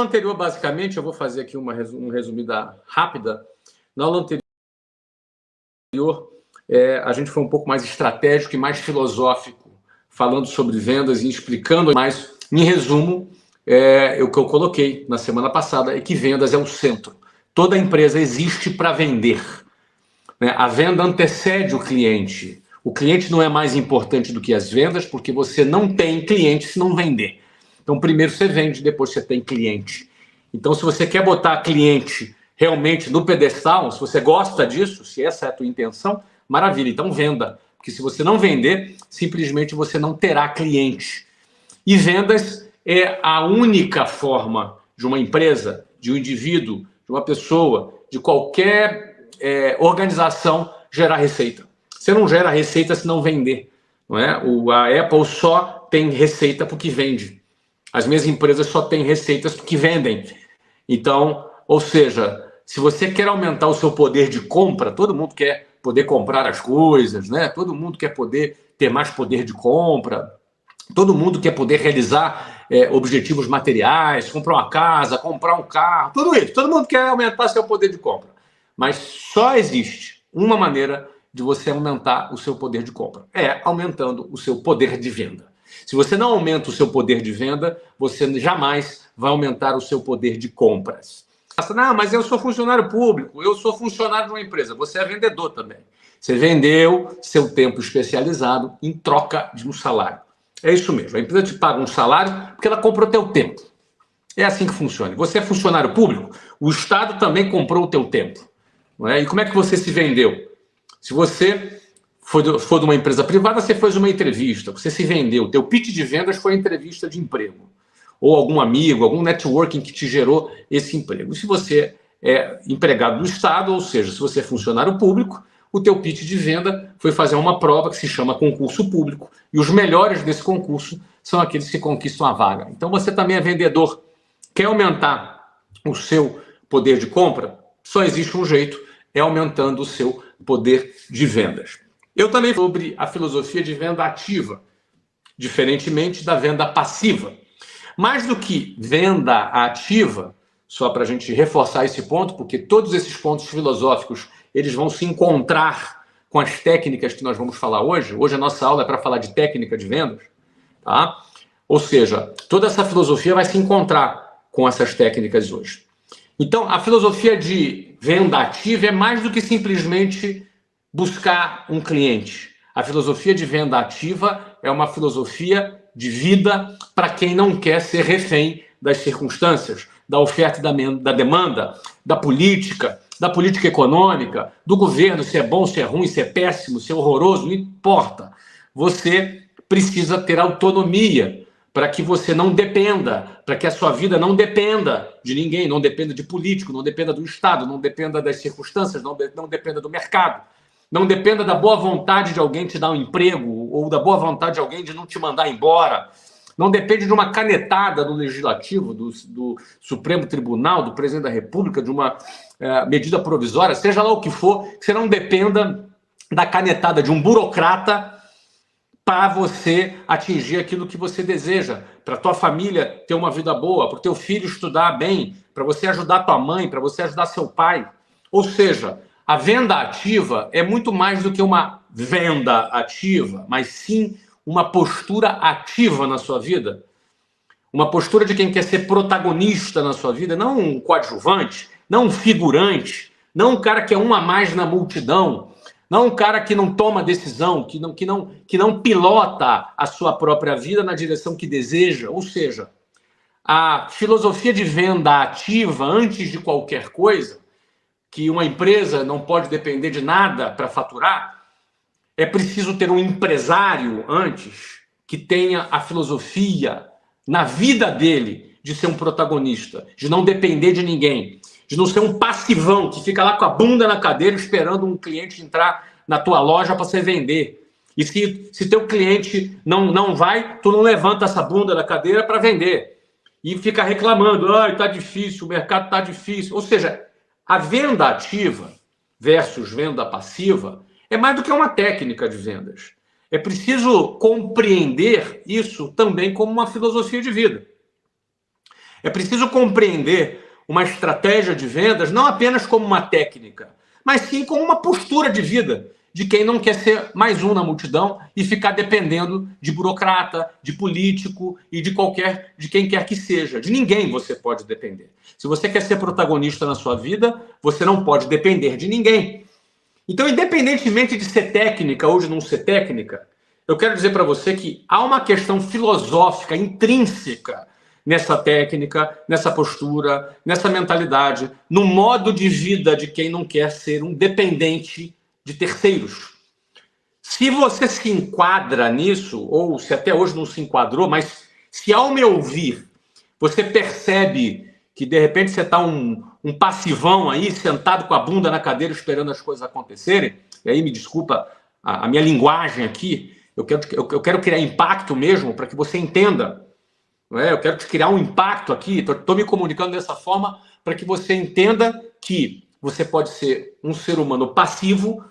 anterior, basicamente, eu vou fazer aqui uma resumida rápida. Na aula anterior, a gente foi um pouco mais estratégico e mais filosófico, falando sobre vendas e explicando mais. Em resumo, o que eu coloquei na semana passada é que vendas é o centro. Toda empresa existe para vender, né? A venda antecede o cliente. O cliente não é mais importante do que as vendas, porque você não tem cliente se não vender. Então, primeiro você vende, depois você tem cliente. Então, se você quer botar cliente realmente no pedestal, se você gosta disso, se essa é a tua intenção, maravilha, então venda. Porque se você não vender, simplesmente você não terá cliente. E vendas é a única forma de uma empresa, de um indivíduo, de uma pessoa, de qualquer organização gerar receita. Você não gera receita se não vender, não é? A Apple só tem receita porque vende. As minhas empresas só têm receitas porque vendem. Então, ou seja, se você quer aumentar o seu poder de compra, todo mundo quer poder comprar as coisas, né? Todo mundo quer poder ter mais poder de compra, todo mundo quer poder realizar objetivos materiais, comprar uma casa, comprar um carro, tudo isso. Todo mundo quer aumentar seu poder de compra. Mas só existe uma maneira de você aumentar o seu poder de compra. É aumentando o seu poder de venda. Se você não aumenta o seu poder de venda, você jamais vai aumentar o seu poder de compras. Não, mas eu sou funcionário público, eu sou funcionário de uma empresa. Você é vendedor também. Você vendeu seu tempo especializado em troca de um salário. É isso mesmo. A empresa te paga um salário porque ela comprou teu tempo. É assim que funciona. Você é funcionário público, o Estado também comprou o teu tempo. Não é? E como é que você se vendeu? Se você for de uma empresa privada, você fez uma entrevista, você se vendeu. Teu pitch de vendas foi a entrevista de emprego. Ou algum amigo, algum networking que te gerou esse emprego. E se você é empregado do Estado, ou seja, se você é funcionário público, o teu pitch de venda foi fazer uma prova que se chama concurso público, e os melhores desse concurso são aqueles que conquistam a vaga. Então você também é vendedor. Quer aumentar o seu poder de compra? Só existe um jeito, é aumentando o seu poder de vendas. Eu também falei sobre a filosofia de venda ativa, diferentemente da venda passiva. Mais do que venda ativa, só para a gente reforçar esse ponto, porque todos esses pontos filosóficos eles vão se encontrar com as técnicas que nós vamos falar hoje. Hoje a nossa aula é para falar de técnica de vendas, tá? Ou seja, toda essa filosofia vai se encontrar com essas técnicas hoje. Então, a filosofia de venda ativa é mais do que simplesmente buscar um cliente. A filosofia de venda ativa é uma filosofia de vida para quem não quer ser refém das circunstâncias, da oferta e da demanda, da política econômica, do governo, se é bom, se é ruim, se é péssimo, se é horroroso, não importa. Você precisa ter autonomia para que você não dependa, para que a sua vida não dependa de ninguém, não dependa de político, não dependa do Estado, não dependa das circunstâncias, não dependa do mercado, não dependa da boa vontade de alguém te dar um emprego ou da boa vontade de alguém de não te mandar embora. Não depende de uma canetada do Legislativo, do Supremo Tribunal, do Presidente da República, de uma medida provisória, seja lá o que for, que você não dependa da canetada de um burocrata para você atingir aquilo que você deseja, para a tua família ter uma vida boa, para o teu filho estudar bem, para você ajudar tua mãe, para você ajudar seu pai. Ou seja, a venda ativa é muito mais do que uma venda ativa, mas sim uma postura ativa na sua vida. Uma postura de quem quer ser protagonista na sua vida, não um coadjuvante, não um figurante, não um cara que é um a mais na multidão, não um cara que não toma decisão, que não pilota a sua própria vida na direção que deseja. Ou seja, a filosofia de venda ativa, antes de qualquer coisa, que uma empresa não pode depender de nada para faturar, é preciso ter um empresário antes que tenha a filosofia na vida dele de ser um protagonista, de não depender de ninguém, de não ser um passivão que fica lá com a bunda na cadeira esperando um cliente entrar na tua loja para você vender. E se teu cliente não vai, tu não levanta essa bunda da cadeira para vender. E fica reclamando, tá difícil, o mercado tá difícil. Ou seja, a venda ativa versus venda passiva é mais do que uma técnica de vendas. É preciso compreender isso também como uma filosofia de vida. É preciso compreender uma estratégia de vendas não apenas como uma técnica, mas sim como uma postura de vida de quem não quer ser mais um na multidão e ficar dependendo de burocrata, de político e de quem quer que seja. De ninguém você pode depender. Se você quer ser protagonista na sua vida, você não pode depender de ninguém. Então, independentemente de ser técnica ou de não ser técnica, eu quero dizer para você que há uma questão filosófica intrínseca nessa técnica, nessa postura, nessa mentalidade, no modo de vida de quem não quer ser um dependente de terceiros. Se você se enquadra nisso, ou se até hoje não se enquadrou, mas se ao me ouvir você percebe que de repente você está um passivão aí, sentado com a bunda na cadeira esperando as coisas acontecerem, e aí me desculpa a minha linguagem aqui, eu quero criar impacto mesmo para que você entenda. Não é? Eu quero te criar um impacto aqui, estou me comunicando dessa forma para que você entenda que você pode ser um ser humano passivo,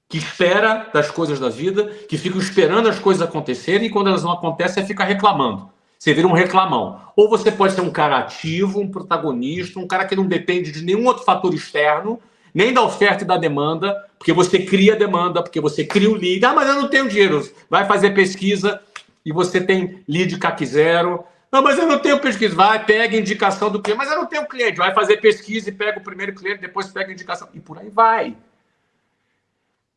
que espera das coisas da vida, que fica esperando as coisas acontecerem e quando elas não acontecem, você fica reclamando. Você vira um reclamão. Ou você pode ser um cara ativo, um protagonista, um cara que não depende de nenhum outro fator externo, nem da oferta e da demanda, porque você cria a demanda, porque você cria o lead. Ah, mas eu não tenho dinheiro. Vai fazer pesquisa e você tem lead CAC zero. Não, mas eu não tenho pesquisa. Vai, pega indicação do cliente. Mas eu não tenho cliente. Vai fazer pesquisa e pega o primeiro cliente, depois pega indicação. E por aí vai.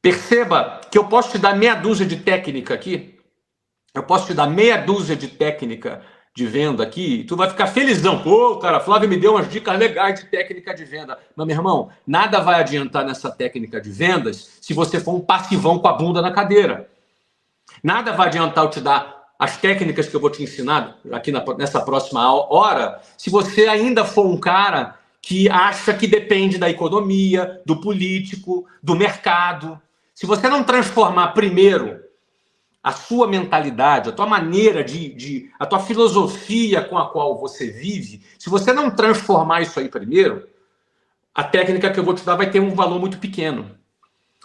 Perceba que eu posso te dar meia dúzia de técnica aqui. Eu posso te dar meia dúzia de técnica de venda aqui. E tu vai ficar felizão. Pô, cara, Flávio me deu umas dicas legais de técnica de venda. Mas, meu irmão, nada vai adiantar nessa técnica de vendas se você for um passivão com a bunda na cadeira. Nada vai adiantar eu te dar as técnicas que eu vou te ensinar aqui nessa próxima hora, se você ainda for um cara que acha que depende da economia, do político, do mercado. Se você não transformar primeiro a sua mentalidade, a tua maneira a tua filosofia com a qual você vive, se você não transformar isso aí primeiro, a técnica que eu vou te dar vai ter um valor muito pequeno.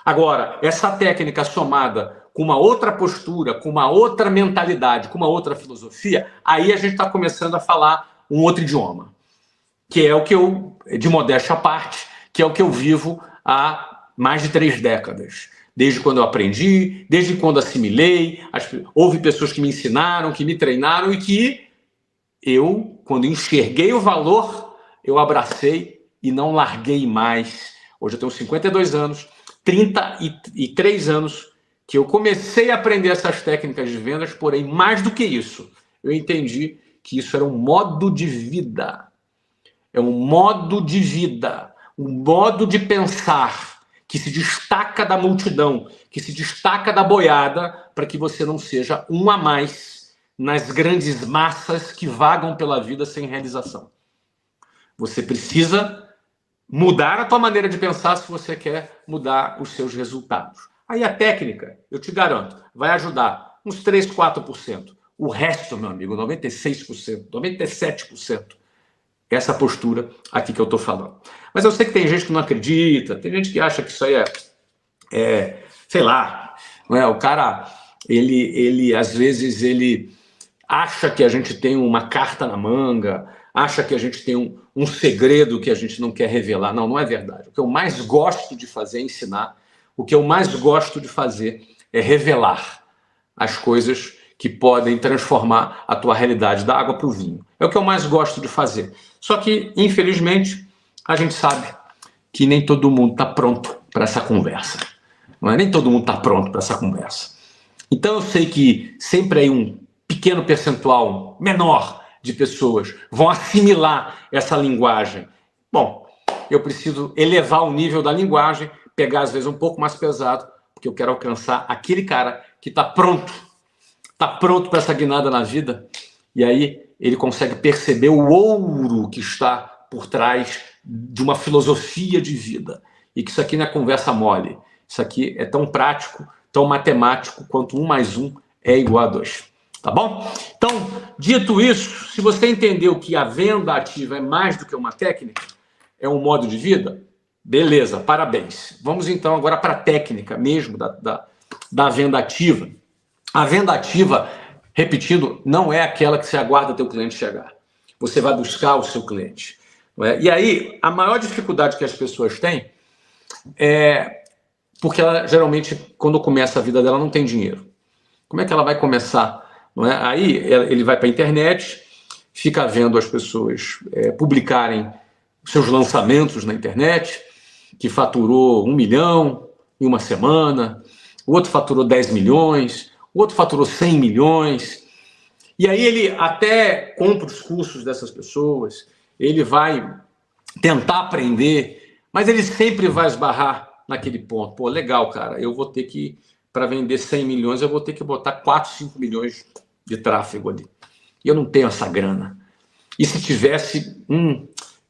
Agora, essa técnica somada com uma outra postura, com uma outra mentalidade, com uma outra filosofia, aí a gente está começando a falar um outro idioma, que é o que eu, de modéstia à parte, que é o que eu vivo há mais de 3 décadas. Desde quando eu aprendi, desde quando assimilei, houve pessoas que me ensinaram, que me treinaram e que eu, quando enxerguei o valor, eu abracei e não larguei mais. Hoje eu tenho 52 anos, 33 anos que eu comecei a aprender essas técnicas de vendas, porém, mais do que isso, eu entendi que isso era um modo de vida. É um modo de vida, um modo de pensar que se destaca da multidão, que se destaca da boiada, para que você não seja um a mais nas grandes massas que vagam pela vida sem realização. Você precisa mudar a tua maneira de pensar se você quer mudar os seus resultados. Aí a técnica, eu te garanto, vai ajudar uns 3, 4%. O resto, meu amigo, 96%, 97%. Essa postura aqui que eu estou falando. Mas eu sei que tem gente que não acredita, tem gente que acha que isso aí sei lá, não é? O cara, ele às vezes, ele acha que a gente tem uma carta na manga, acha que a gente tem um segredo que a gente não quer revelar. Não, não é verdade. O que eu mais gosto de fazer é ensinar. O que eu mais gosto de fazer é revelar as coisas que podem transformar a tua realidade da água para o vinho. É o que eu mais gosto de fazer. Só que, infelizmente, a gente sabe que nem todo mundo está pronto para essa conversa. Não é? Nem todo mundo está pronto para essa conversa. Então eu sei que sempre aí um pequeno percentual menor de pessoas vão assimilar essa linguagem. Bom, eu preciso elevar o nível da linguagem, pegar às vezes um pouco mais pesado, porque eu quero alcançar aquele cara que está pronto para essa guinada na vida, e aí ele consegue perceber o ouro que está por trás de uma filosofia de vida, e que isso aqui não é conversa mole, isso aqui é tão prático, tão matemático, quanto 1 mais 1 é igual a 2. Tá bom? Então, dito isso, se você entendeu que a venda ativa é mais do que uma técnica, é um modo de vida, beleza, parabéns. Vamos então agora para a técnica mesmo da venda ativa. A venda ativa, repetindo, não é aquela que você aguarda teu cliente chegar. você vai buscar o seu cliente. Não é? E aí, a maior dificuldade que as pessoas têm é porque ela, geralmente, quando começa a vida dela, não tem dinheiro. Como é que ela vai começar? Não é? Aí ele vai para a internet, fica vendo as pessoas publicarem seus lançamentos na internet, que faturou 1 milhão em uma semana, o outro faturou 10 milhões, o outro faturou 100 milhões. E aí ele até compra os cursos dessas pessoas, ele vai tentar aprender, mas ele sempre vai esbarrar naquele ponto. Pô, legal, cara, eu vou ter que, para vender 100 milhões, eu vou ter que botar 4, 5 milhões de tráfego ali. E eu não tenho essa grana. E se tivesse,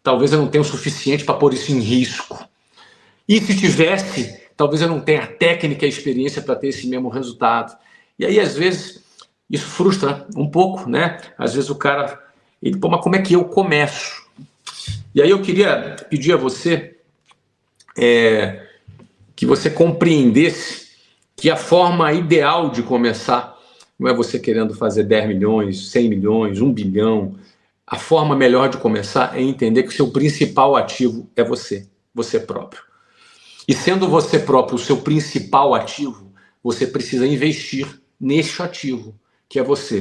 talvez eu não tenha o suficiente para pôr isso em risco. E se tivesse, talvez eu não tenha a técnica e a experiência para ter esse mesmo resultado. E aí, às vezes, isso frustra um pouco, né? Às vezes o cara, pô, mas como é que eu começo? E aí eu queria pedir a você que você compreendesse que a forma ideal de começar não é você querendo fazer 10 milhões, 100 milhões, 1 bilhão. A forma melhor de começar é entender que o seu principal ativo é você próprio. E sendo você próprio o seu principal ativo, você precisa investir neste ativo, que é você.